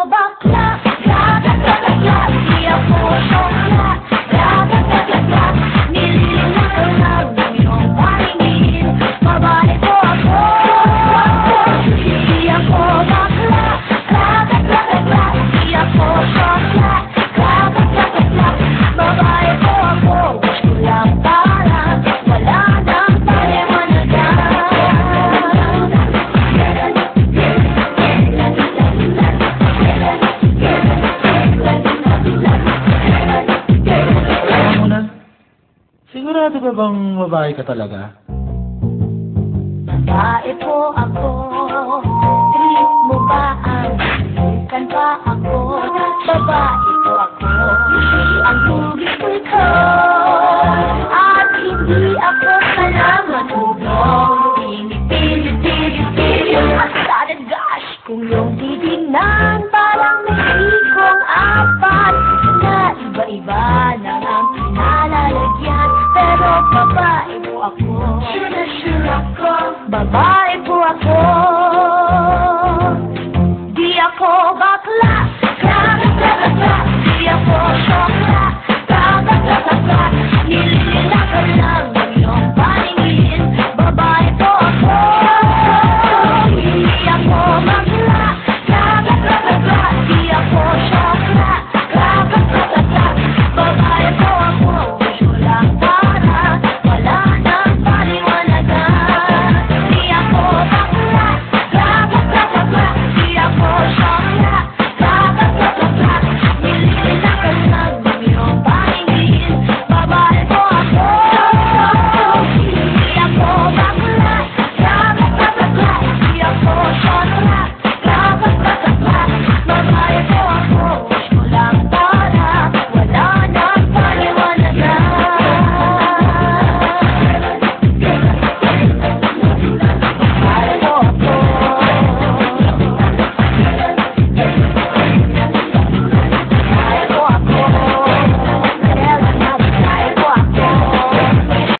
bakla, bakla, di ako sokla, bakla, nililang ko lang ng iyong paningin. Babae po ako, di ako bakla, bakla, di ako sokla, bakla, babae po ako, gusto lang parang wala nang paliwanagan. Sigurado ba bang babae ka talaga? Babae po ako, trip mo ba ang ikan pa ako? Babae po ako, ang tubig ko, at hindi ako salamat tulong. Pinipilit ang asadad gosh, kung yung titignan parang may ikong apat na iba-iba na ang pinalalagyan. Pero babae po ako, sure na sure ako, babae